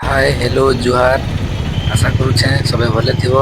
Hi hello जुहार। आशा करुछे सबे भले थिबो।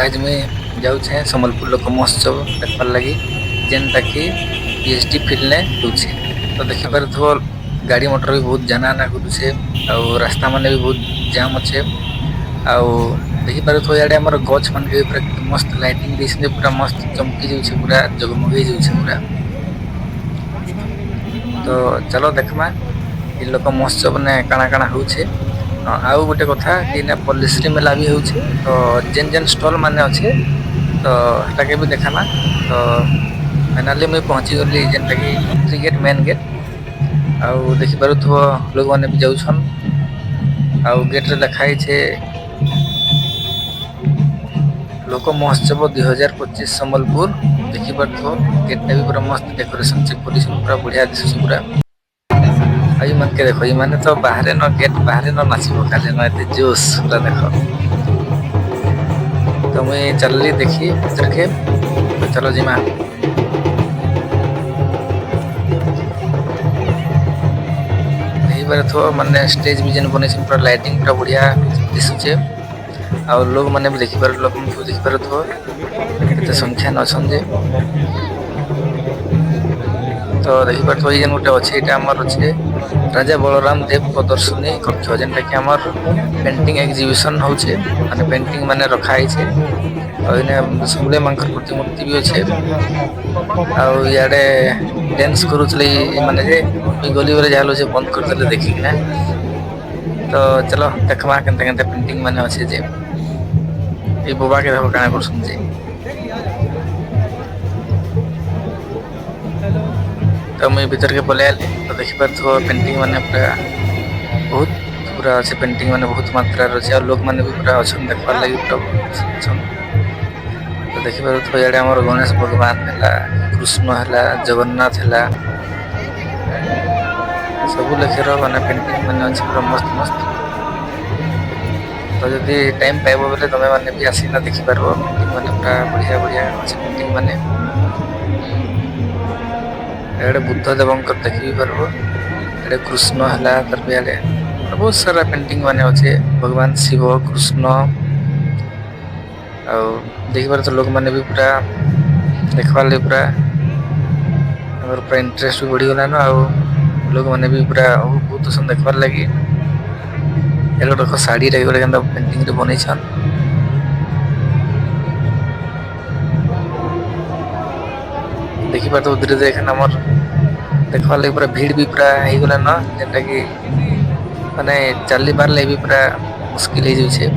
आज मुई जाऊे संबलपुर लोक महोत्सव देखबार लगी जेनटा कि पीएचडी फील्ड ने होउछे। तो देखि पारुथबो गाड़ी मोटर भी बहुत जाना आना करुछे रास्ता माने भी बहुत जाम अच्छे। देखि पारुथबो याडे हमर गछ मन के पूरा मस्त लाइटिंग दिसने पूरा मस्त चमकी जाउछे पूरा जगमगई जाउछे पूरा। तो चलो देखमा इ लोक महोत्सव ने काଣା काଣା होउछे। आउ गोटे कथा कि पल्लीश्री मेला भी होउछे। तो जेन जेन स्टॉल माने अच्छे तो हटा के भी देखाना। तो फाइनाली मुई पहुंची गली जेनटा कि एंट्री गेट मेन गेट। देखि पारुथबो लोग माने भी जाउछन। गेट रे लिखाई छे लोक महोत्सव 2025 संबलपुर। देखि पारुथबो गेट भी पूरा मस्त डेकोरेशन से କରିछन पूरा बढ़िया दिसुछे पूरा। भाई मन के देखो माने तो बाहरे न गेट बाहरे न नाची पकाले न एते जोश पूरा देखो। तो मुई चलली देखी भीतर के। तो चलो जिमा यही बार थो माने स्टेज भी जेन बने पूरा लाइटिंग पूरा बढ़िया दिसुछे। लोग माने भी देखि पार लोग को देखि पारुथबो केते संख्या न अछन जे। तो देखि पारुथबो जेन गोटे अछि एटा हमर अछि राजा बलराम देव प्रदर्शनी कक्ष जेनटा कि हमर पेंटिंग एग्जीबिशन होउछे माने पेंटिंग माने रखा आइछे। इने सबले मानकर प्रतिमूर्ति भी अच्छे। इे डांस करुले माने जे गली बले जालो जे बंद करदेले देखिक ना। तो चलो देखमा केनता केनता पेंटिंग माने अच्छे जे ए बोबा के देखो काना करछन जे। तो मुई भीतर के पले आली। तो देखि पारथबो पेंटिंग माने पूरा बहुत पूरा अच्छे पेंटिंग माने बहुत मात्रा रो छै। लोग माने भी पूरा अछन देखबार लागि पूरा अछन। तो देखि पारुथबो याडे हमर गणेश भगवान हला कृष्ण हला जगन्नाथ हला सबु लेखेर माने पेंटिंग माने अछि पूरा मस्त मस्त। तो जदि टाइम पाइबो बोले तमे माने भी आसीना देखि पारबो पेंटिंग माने पूरा बढ़िया बढ़िया अछि पेंटिंग माने। एडे बुद्ध देवंकर देखि भी पारबो। एडे कृष्ण हला तर बियाडे बहुत सारा पेंटिंग माने अच्छे भगवान शिव कृष्ण। देखि पार तो लोग माने भी पूरा देखबार लागि पूरा पूरा इंटरेस्ट भी बढ़ी गला न। लोग माने भी पूरा बहुत पसंद देखबार लागि। एगो देखो साड़ी रे गोटे केनता पेंटिंग रे बनै छन। देखि पारथबो धीरे धीरे एखन हमर देखबार लागि पूरा भीड़ भी पूरा हेइ गला न जेनटा कि माने चलबार लागि भी पूरा मुश्किल हो जाउछे।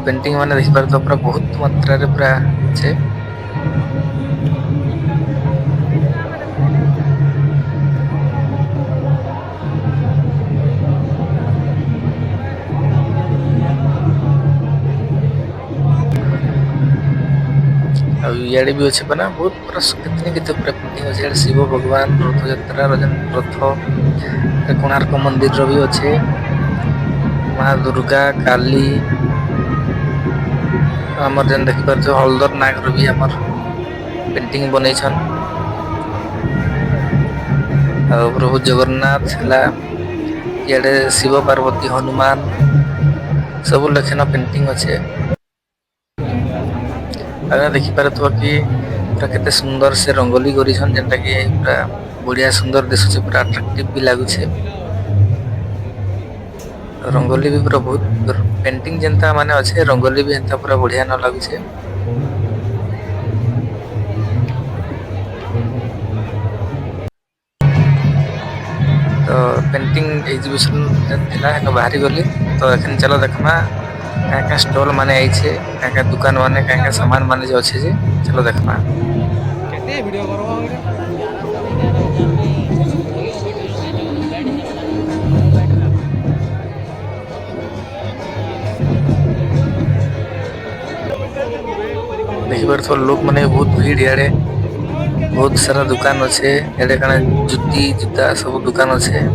पेंटिंग माने देखि पारथबो पूरा बहुत मात्रा रे पूरा छै। इे भी अच्छे बना बहुत पूरा कितने केते पूरा पेंटिंग अच्छे। शिव भगवान रथ यात्रा रथ कोणार्क मंदिर रो भी अच्छे। माँ दुर्गा काली हमर जेन देखि पारछो हलदर नाग रो भी हमर पेंटिंग बनै छन। प्रभु जगन्नाथ हला इे शिव पार्वती हनुमान सब लेखेन पेंटिंग अच्छे। देखि पारथबो कि पूरा केते सुंदर से रंगोली करिछन जेनटा कि पूरा बढ़िया सुंदर दिसुछे पूरा अट्रैक्टिव भी लागुछे। रंगोली भी पूरा बहुत पेंटिंग जेनता माने अच्छे रंगोली भी एंता पूरा बढ़िया न लागुछे। तो पेंटिंग एग्जीबिशन जेन थिला है बाहरी गली। तो एखन चलो देखमा क्या स्टॉल माने आइछे क्या दुकान माने क्या सामान माने जो अच्छे जे चलो देखमा। केते वीडियो करबो रे। देखि पारथबो लोग माने बहुत भीड़ याडे बहुत सारा दुकान अच्छे। एडे कने जुती जूता सब दुकान अच्छे।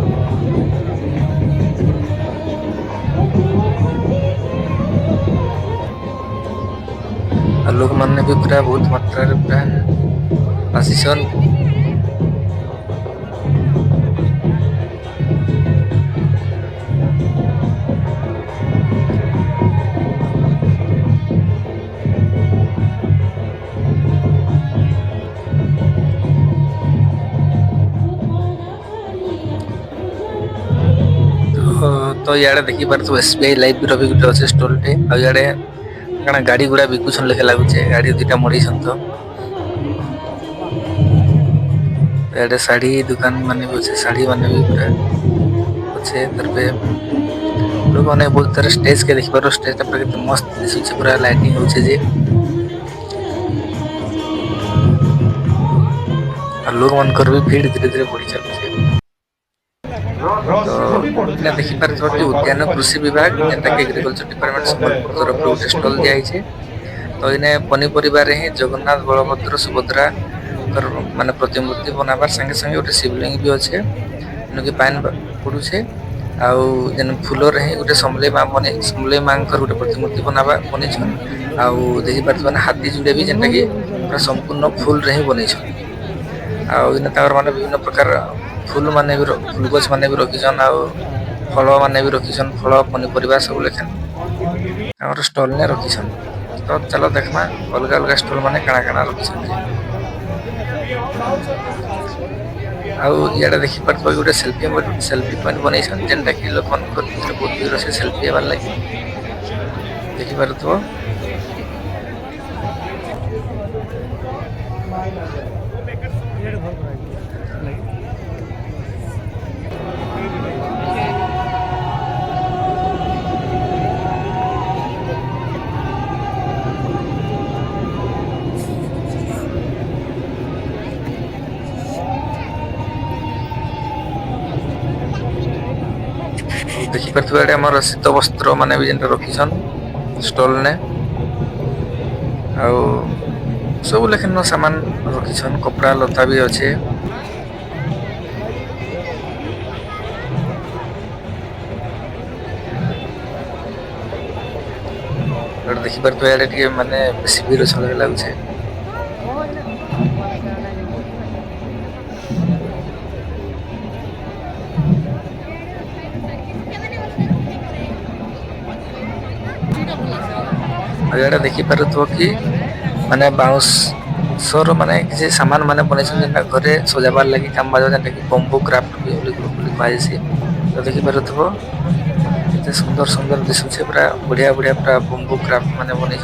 लोग माने भी पूरा बहुत मात्रा रे पूरा आसीछन। तो इे देखी पार तो SBI लाइफ भी गोटे अच्छे स्टॉल टे आड़े काना गाड़ी गुड़ा बिकुछन लेखे लगुचे गाड़ी दुटा मड़ीछन तो इे शाढ़ी दुकान माने भी अच्छे शाढ़ी माने भी पूरा अच्छे तरफे लोग मैंने बहुत तरह स्टेज के देखिपार स्टेज पूरा मस्त दिशुचे पूरा लाइटिंग होचे जे लोग मनकर भी भीड़ धीरे धीरे बढ़ी चलुचे तो इना देखि पार कि उद्यान कृषि विभाग जेंटा कि एग्रीकल्चर डिपार्टमेंट संबलपुर तरफ गोटे स्टॉल दिया है तो इने पनीपरिबा रे ही जगन्नाथ बलभद्र सुभद्रा माने प्रतिमूर्ति बनाबार संगे संगे गोटे शिवलिंग भी अच्छे इनके पान पड़ुचे आउ जेन फूल रे ही गोटे समलेई माँ गोटे प्रतिमूर्ति बनाबा बनै आउ देखि पार हाथी जुड़े भी जेंटा कि पूरा संपूर्ण फूल रे ही बनै आउ इन माने विभिन्न प्रकार फूल माने भी फूल गछ माने भी रखिछन आउ फल माने भी रखिछन फल पनीपरिबा सब लेखन हमर स्टॉल ने रखिछन तो चलो देखमा अलग अलग स्टॉल माने काना काना रखिछन आउ याडा देखि परतो गोटे सेल्फी पॉइंट बनैछन जेंटा कि लोक मन को बहुत भीड़ से सेल्फी हेबार लागि देखि परतो देखि परतो एडे हमर शीत वस्त्र माने भी जेंटा रखिछन स्टॉल ने आउ सब लेखन सामान रखिछन कपड़ा लता भी अच्छे देखि परतो एडे के माने बेसी भीड़ चले लागुछे आगे देखी पार कि माने बाउंस सर माने किसी सामान माने बने घरे सजाबार लगी काम बाज जेटा कि बम्बू क्राफ्ट भी कहुसी तो देखी पार सुंदर सुंदर दिशुचे पूरा बढ़िया बढ़िया पूरा बम्बू क्राफ्ट माने बने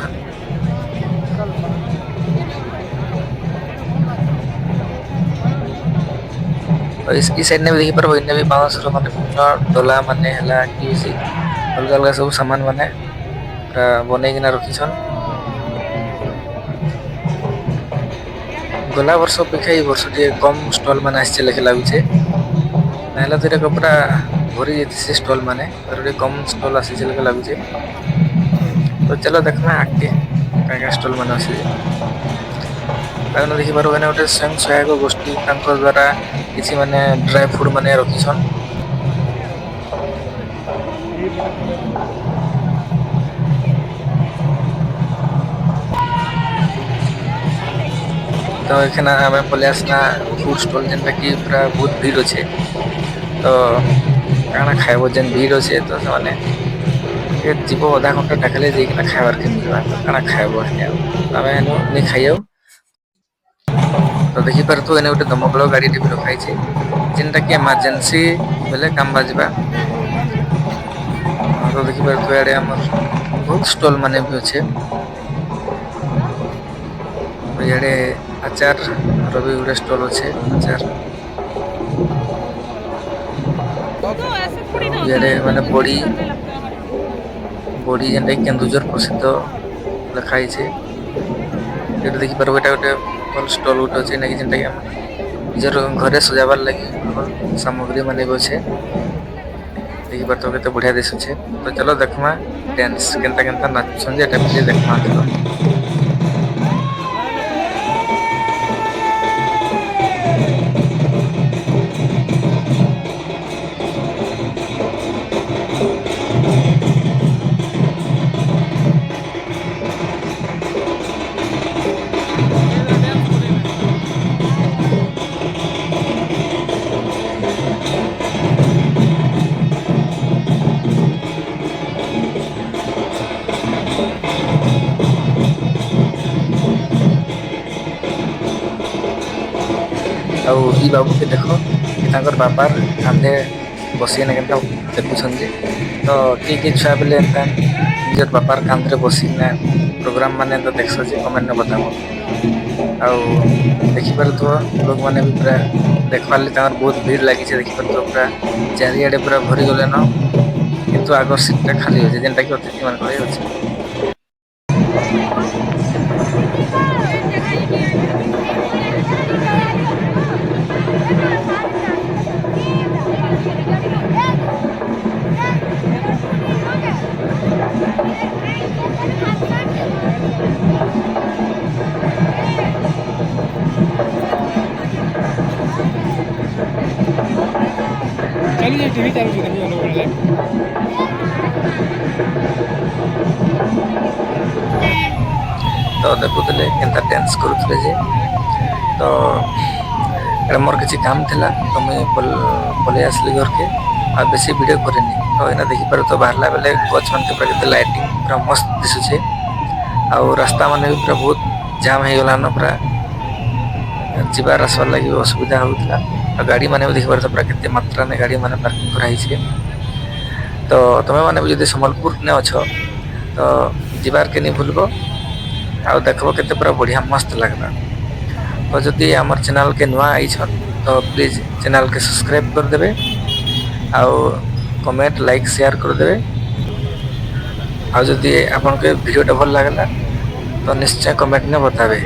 तो इस साइड ने भी देखी पार इन भी बाउंस माने विभिन्न डोला माने हला कि अलग अलग सब सामान माने बनईकिना रखिछन गला वर्ष अपेक्षा ये वर्ष कम स्टॉल माने आछे लेखे लागुचे नाला तो एटा पूरा भरी जेतिसे स्टॉल माने कम स्टॉल आछे लेखे लागुचे तो चलो देखना आगे का स्टॉल माने आछे आगन देखि पारो माने गोटे स्वयं सहायक गोष्ठी तांको द्वारा किछि माने ड्राई फ्रूट माने रखिछन तो एखना हमें पलियासना फूड स्टॉल जेनटा कि पूरा बहुत भीड़ अच्छे तो काना खाइब जेन भीड़ अच्छे तो माने जीव आधा घंटा टाकले जाइना खाइबार के मिलवा काना खाइब आम नहीं खाइब तो देखी पार तो एने गोटे दमकल गाड़ी भी रखाई जेनटा कि इमरजेंसी बेले काम बाजवा तो देखी पार तो आड़े आम बहुत स्टॉल माने भी अच्छे इे आचार रवि गोटे स्टॉल अच्छे आचार इे माने बड़ी बड़ी जेनटा केन्दुझर प्रसिद्ध लिखाई ये देखी पार गोटे भल स्टॉल गोटे अच्छे ना जेनटा निजर घरे सजाबार लगी सामग्री माने भी अच्छे देखी पार तो केते बढ़िया दिशुचे तो चलो देखमा डांस केनता केनता नाचुछन जे एटा भी देखमा बाबू के देख बाबार कांधे ବସିକିନା କେନ୍ତା ଦେଖୁଛନ୍ ଯେ ତ କିଏ ଛୁଆ ବେଲେ ଏନ୍ତା ନିଜର ବାପାର କାନ୍ଧରେ ବସିକିନା ପ୍ରୋଗ୍ରାମ ମାନେ ତ ଦେଖସ ଯେ କମେଣ୍ଟରେ ବତାବ। ଆଉ ଦେଖିପାରୁଥିବ ଲୋକମାନେ ବି ପୁରା ଦେଖବାର୍ ଲାଗି ତାଙ୍କର ବହୁତ ଭିଡ଼ ଲାଗିଛି ଦେଖିପାରୁଥିବ ପୁରା ଚାରିଆଡ଼େ ପୁରା ଭରି ଗଲେନ କିନ୍ତୁ ଆଗର ସିଟଟା ଖାଲି ଅଛି ଯେନ୍ଟା କି ଅତିଥି ମାନଙ୍କ ପାଇଁ ଅଛି। चलिए टीवी चालू कर देंगे लोग लाइव। ତ ଦେଖୁଥିଲେ କେନ୍ତା ଡ୍ୟାନ୍ସ କରୁଥିଲେ ଯେ ତ ଏଇଟା ମୋର କିଛି କାମ ଥିଲା ତ ମୁଇଁ ପଳେଇ ଆସିଲି ଘରକେ ଆଉ ବେଶୀ ଭିଡ଼ିଓ କରିନି। ତ ଏଇନା ଦେଖିପାରୁଥିବ ବାହାରିଲା ବେଲେ ଗଛ ମାନକେ ପୁରା କେତେ ଲାଇଟିଂ ପୁରା ମସ୍ତ ଦିଶୁଛେ ଆଉ ରାସ୍ତା ମାନେ ବି ପୁରା ବହୁତ ଜାମ୍ ହେଇଗଲାନ ପୁରା ଯିବାର ଆସିବାର ଲାଗି ଅସୁବିଧା ହଉଥିଲା ଆଉ ଗାଡ଼ି ମାନେ ବି ଦେଖିପାରୁଥିବ ପୁରା କେତେ ମାତ୍ରାରେ ଗାଡ଼ି ମାନେ ପାର୍କିଂ କରାହେଇଛି। ତ ତମେ ମାନେ ବି ଯଦି ସମ୍ବଲପୁର ଅଛ ତ ଯିବାର କେ ନି ଭୁଲବ ଆଉ ଦେଖବ କେତେ ପୁରା ବଢ଼ିଆ ମସ୍ତ ଲାଗଲା। ତ ଯଦି ଆମର ଚ୍ୟାନେଲ୍କେ ନୂଆ ଆଇଛନ୍ ତ ପ୍ଲିଜ୍ ଚ୍ୟାନେଲ୍କେ ସବସ୍କ୍ରାଇବ୍ କରିଦେବେ ଆଉ କମେଣ୍ଟ ଲାଇକ୍ ସେୟାର କରିଦେବେ। ଆଉ ଯଦି ଆପଣଙ୍କୁ ଭିଡ଼ିଓଟା ଭଲ ଲାଗିଲା ତ ନିଶ୍ଚୟ କମେଣ୍ଟନେ ବତାବେ।